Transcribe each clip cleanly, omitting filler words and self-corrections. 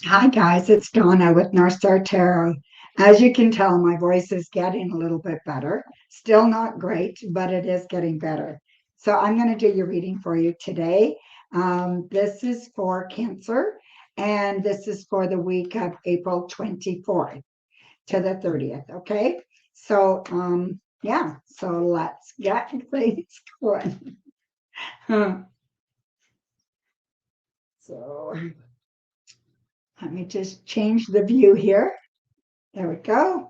Hi guys, it's Donna with Northstar Tarot. As you can tell, my voice is getting a little bit better. Still not great, but it is getting better. So I'm going to do your reading for you today. This is for Cancer, and this is for the week of April 24th to the 30th. Okay, so let's get things going. So let me just change the view here. There we go.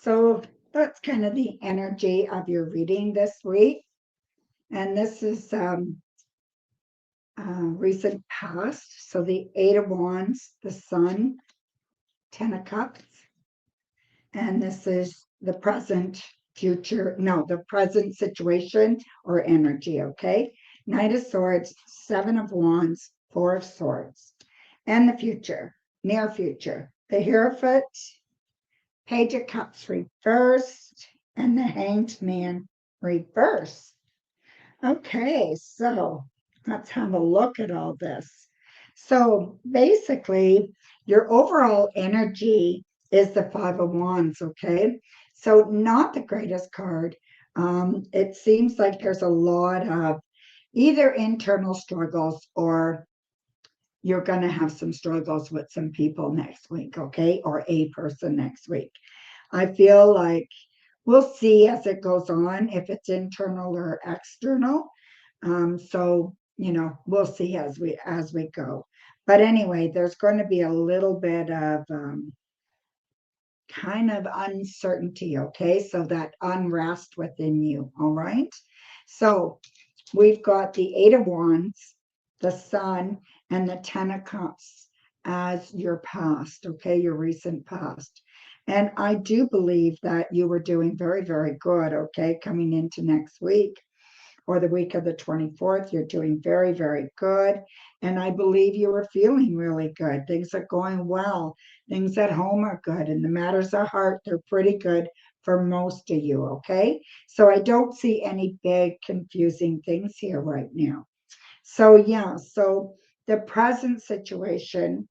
So that's kind of the energy of your reading this week. And this is recent past. So the Eight of Wands, the Sun, Ten of Cups. And this is the present, future, no, the present situation or energy, okay? Knight of Swords, Seven of Wands, Four of Swords. And the future, near future. The Hierophant, Page of Cups reversed, and the Hanged Man reversed. Okay, so let's have a look at all this. So basically, your overall energy is the Five of Wands, okay? So not the greatest card. It seems like there's a lot of either internal struggles or you're going to have some struggles with some people next week, okay? Or a person next week. I feel like we'll see as it goes on if it's internal or external. We'll see as we go. But anyway, there's going to be a little bit of kind of uncertainty, okay? So that unrest within you, all right? So we've got the Eight of Wands, the Sun, and the Ten of Cups as your past, okay, your recent past. And I do believe that you were doing very, very good, okay, coming into next week or the week of the 24th. You're doing very, very good. And I believe you were feeling really good. Things are going well. Things at home are good. And the matters of heart, they're pretty good for most of you. Okay. So I don't see any big confusing things here right now. So, yeah. So the present situation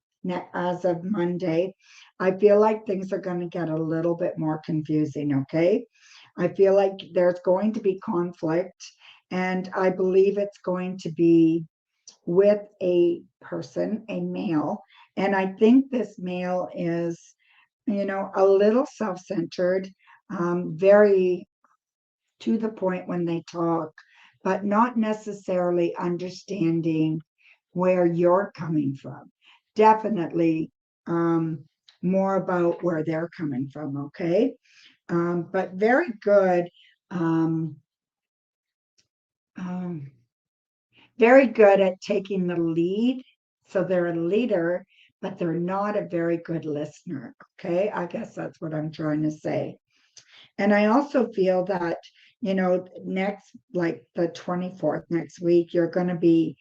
as of Monday, I feel like things are going to get a little bit more confusing. Okay. I feel like there's going to be conflict, and I believe it's going to be with a person, a male. And I think this male is, a little self centered, very to the point when they talk, but not necessarily understanding where you're coming from. Definitely more about where they're coming from, okay? But very good. Um, um, Very good at taking the lead. So they're a leader, but they're not a very good listener. Okay. I guess that's what I'm trying to say. And I also feel that, next, like the 24th, next week, you're going to be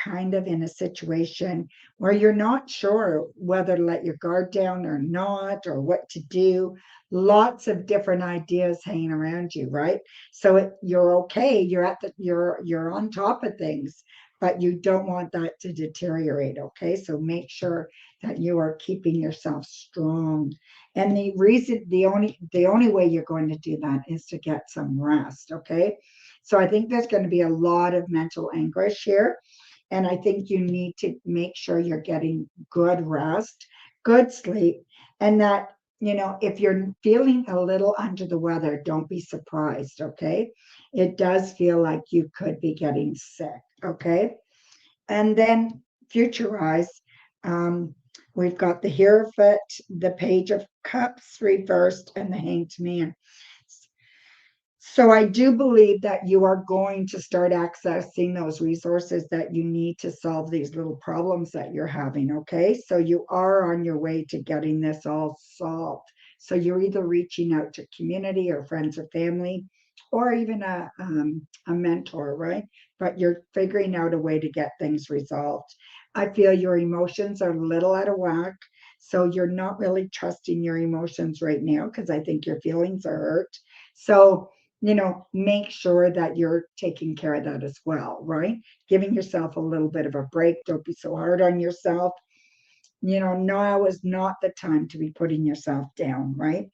kind of in a situation where you're not sure whether to let your guard down or not, or what to do. Lots of different ideas hanging around you, right? So you're okay. You're on top of things, but you don't want that to deteriorate. Okay. So make sure that you are keeping yourself strong, and the only way you're going to do that is to get some rest, okay? So I think there's going to be a lot of mental anguish here, and I think you need to make sure you're getting good rest, good sleep, and that if you're feeling a little under the weather, don't be surprised, okay? It does feel like you could be getting sick, okay? And then futurize. Um, we've got the Hierophant, the Page of Cups reversed, and the Hanged Man. So I do believe that you are going to start accessing those resources that you need to solve these little problems that you're having. Okay. So you are on your way to getting this all solved. So you're either reaching out to community or friends or family, or even a mentor, right? But you're figuring out a way to get things resolved. I feel your emotions are a little out of whack. So you're not really trusting your emotions right now because I think your feelings are hurt. So make sure that you're taking care of that as well, right? Giving yourself a little bit of a break. Don't be so hard on yourself. Now is not the time to be putting yourself down, right?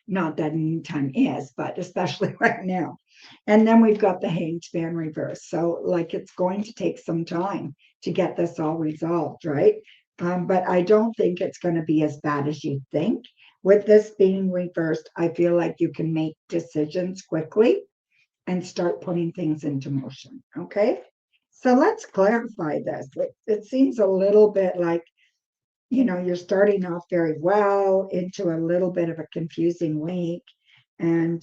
Not that any time is, but especially right now. And then we've got the Hanged Man reverse. So, like, it's going to take some time to get this all resolved, right? But I don't think it's going to be as bad as you think. With this being reversed, I feel like you can make decisions quickly and start putting things into motion. Okay. So let's clarify this. It seems a little bit like, you're starting off very well into a little bit of a confusing week and,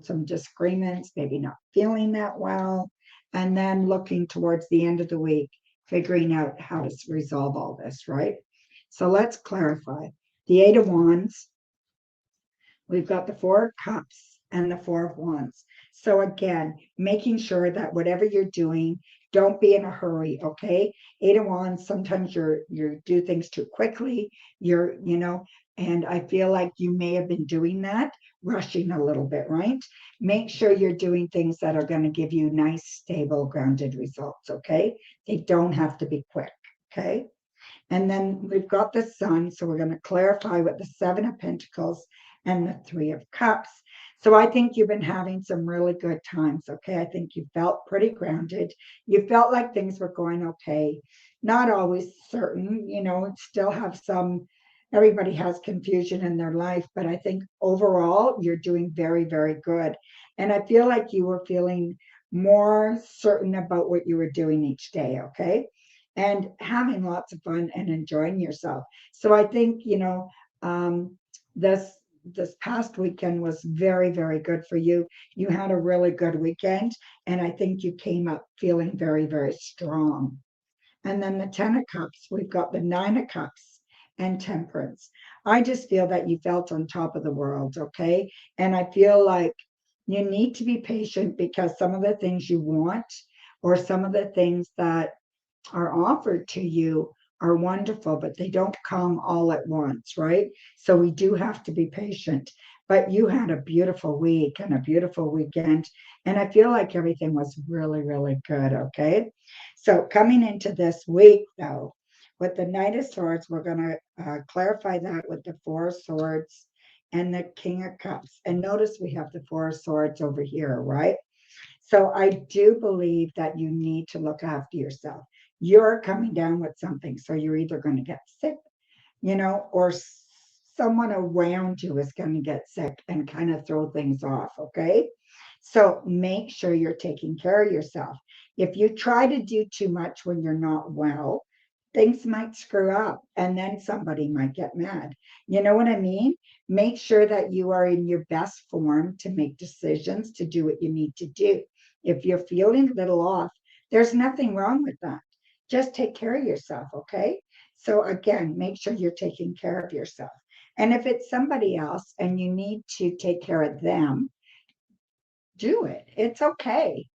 some disagreements, maybe not feeling that well. And then looking towards the end of the week, figuring out how to resolve all this, right? So let's clarify. The Eight of Wands, we've got the Four of Cups and the Four of Wands. So again, making sure that whatever you're doing, don't be in a hurry, okay? Eight of Wands, sometimes you do things too quickly. And I feel like you may have been doing that, rushing a little bit, right? Make sure you're doing things that are going to give you nice, stable, grounded results, okay? They don't have to be quick, okay? And then we've got the Sun, so we're going to clarify with the Seven of Pentacles and the Three of Cups. So I think you've been having some really good times, okay? I think you felt pretty grounded. You felt like things were going okay. Not always certain, still have everybody has confusion in their life, but I think overall you're doing very, very good. And I feel like you were feeling more certain about what you were doing each day, okay? And having lots of fun and enjoying yourself. So I think, this past weekend was very, very good for you. You had a really good weekend, and I think you came up feeling very, very strong. And then the Ten of Cups, we've got the Nine of Cups and Temperance. I just feel that you felt on top of the world, okay? And I feel like you need to be patient because some of the things you want or some of the things that are offered to you are wonderful, but they don't come all at once, right? So we do have to be patient. But you had a beautiful week and a beautiful weekend. And I feel like everything was really, really good. Okay. So coming into this week, though, with the Knight of Swords, we're going to clarify that with the Four of Swords and the King of Cups. And notice we have the Four of Swords over here, right? So I do believe that you need to look after yourself. You're coming down with something. So you're either going to get sick, or someone around you is going to get sick and kind of throw things off. Okay. So make sure you're taking care of yourself. If you try to do too much when you're not well, things might screw up and then somebody might get mad. You know what I mean? Make sure that you are in your best form to make decisions, to do what you need to do. If you're feeling a little off, there's nothing wrong with that. Just take care of yourself, okay? So again, make sure you're taking care of yourself. And if it's somebody else and you need to take care of them, do it. It's okay.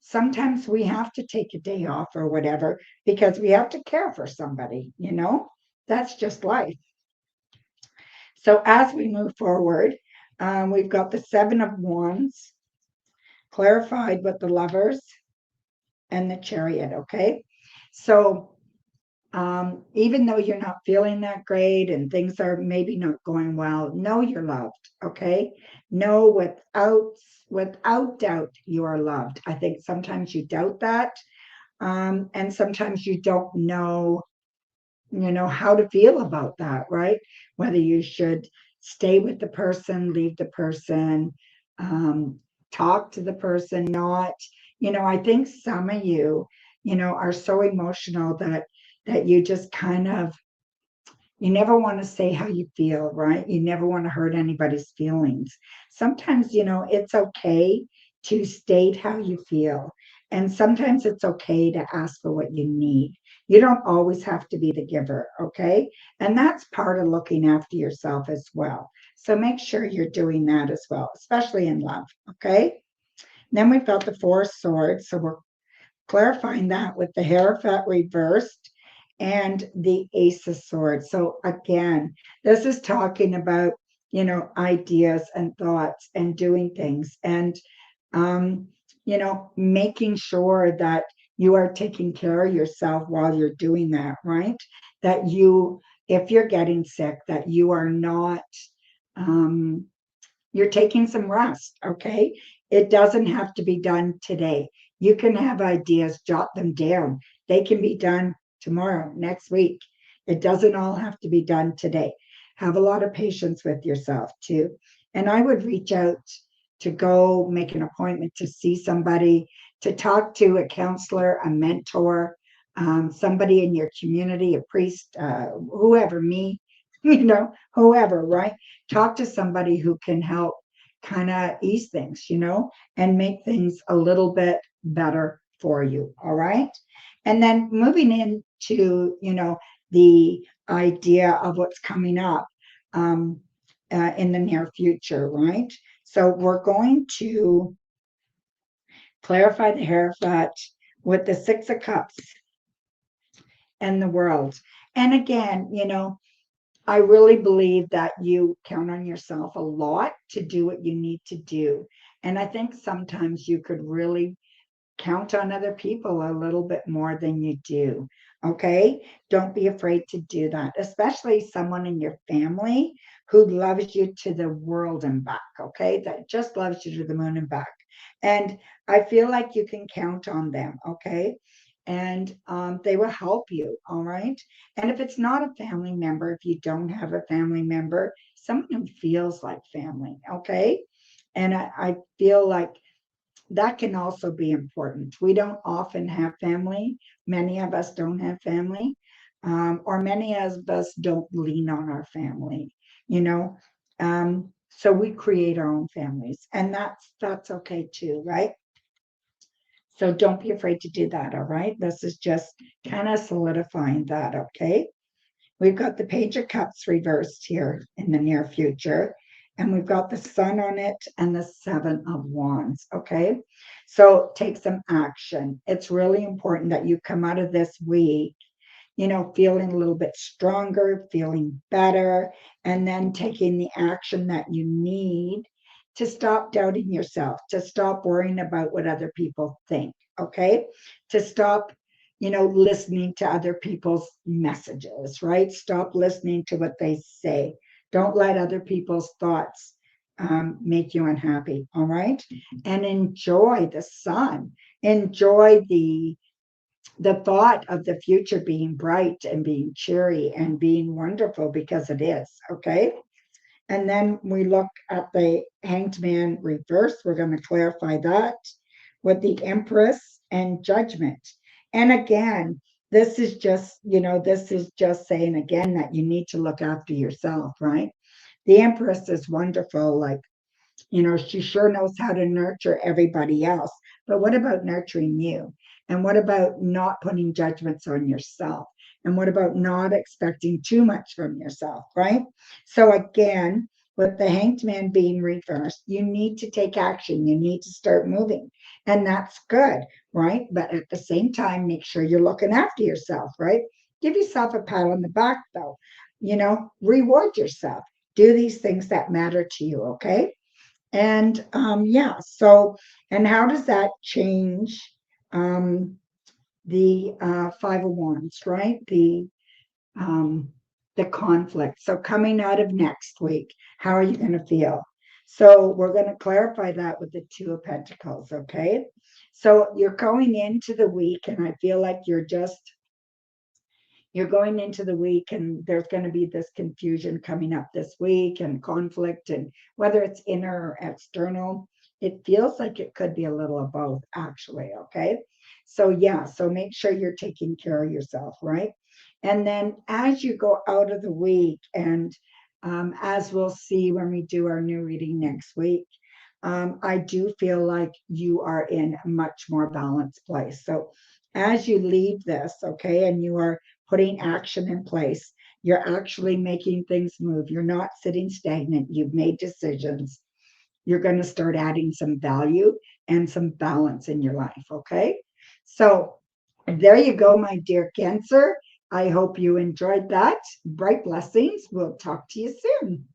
Sometimes we have to take a day off or whatever because we have to care for somebody, that's just life. So as we move forward, we've got the Seven of Wands clarified with the Lovers and the Chariot, okay? So even though you're not feeling that great and things are maybe not going well, know you're loved, okay? Know without doubt you are loved. I think sometimes you doubt that, and sometimes you don't know, how to feel about that, right? Whether you should stay with the person, leave the person, talk to the person, not. I think some of you, are so emotional that you just kind of, you never want to say how you feel, right? You never want to hurt anybody's feelings. Sometimes, it's okay to state how you feel. And sometimes it's okay to ask for what you need. You don't always have to be the giver, okay? And that's part of looking after yourself as well. So make sure you're doing that as well, especially in love, okay? Then we've got the Four of Swords. So we're clarifying that with the Hierophant reversed and the Ace of Swords. So again, this is talking about ideas and thoughts and doing things. And um, making sure that you are taking care of yourself while you're doing that, right? That if you're getting sick, that you are not, um, you're taking some rest, okay? It doesn't have to be done today. You can have ideas, jot them down. They can be done tomorrow, next week. It doesn't all have to be done today. Have a lot of patience with yourself too. And I would reach out to go make an appointment to see somebody, to talk to a counselor, a mentor, somebody in your community, a priest, whoever, me, whoever, right? Talk to somebody who can help kind of ease things, and make things a little bit better for you. All right. And then moving into, the idea of what's coming up in the near future, right? So we're going to clarify the Hierophant with the Six of Cups and the World. And again, I really believe that you count on yourself a lot to do what you need to do. And I think sometimes you could really count on other people a little bit more than you do. Okay. Don't be afraid to do that, especially someone in your family who loves you to the world and back. Okay. That just loves you to the moon and back. And I feel like you can count on them. Okay. And they will help you. All right. And if it's not a family member, if you don't have a family member, someone who feels like family. Okay. And I feel like that can also be important. We don't often have family. Many of us don't have family, or many of us don't lean on our family, you know. So we create our own families, and that's okay too, right? So don't be afraid to do that. All right. This is just kind of solidifying that. Okay. We've got the Page of Cups reversed here in the near future, and we've got the Sun on it and the Seven of Wands. Okay, so take some action. It's really important that you come out of this week, feeling a little bit stronger, feeling better, and then taking the action that you need to stop doubting yourself, to stop worrying about what other people think. Okay, to stop listening to other people's messages, right? Stop listening to what they say. Don't let other people's thoughts make you unhappy, all right? And enjoy the sun. Enjoy the thought of the future being bright and being cheery and being wonderful, because it is, okay? And then we look at the Hanged Man reverse. We're going to clarify that with the Empress and Judgment. And again, this is just saying again that you need to look after yourself, right? The Empress is wonderful. Like, she sure knows how to nurture everybody else. But what about nurturing you? And what about not putting judgments on yourself? And what about not expecting too much from yourself, right? So again, with the Hanged Man being reversed, you need to take action. You need to start moving. And that's good, right? But at the same time, make sure you're looking after yourself, right? Give yourself a pat on the back, though. Reward yourself. Do these things that matter to you, okay? And yeah, so, and how does that change um, the Five of Wands, right? Um, the conflict. So coming out of next week, how are you going to feel? So we're going to clarify that with the Two of Pentacles, okay? So you're going into the week, and I feel like you're going into the week, and there's going to be this confusion coming up this week and conflict, and whether it's inner or external, it feels like it could be a little of both, actually. Okay. So, yeah, so make sure you're taking care of yourself, right? And then as you go out of the week, and as we'll see when we do our new reading next week, I do feel like you are in a much more balanced place. So, as you leave this, okay, and you are putting action in place, you're actually making things move. You're not sitting stagnant. You've made decisions. You're going to start adding some value and some balance in your life, okay? So, there you go, my dear Cancer. I hope you enjoyed that. Bright blessings. We'll talk to you soon.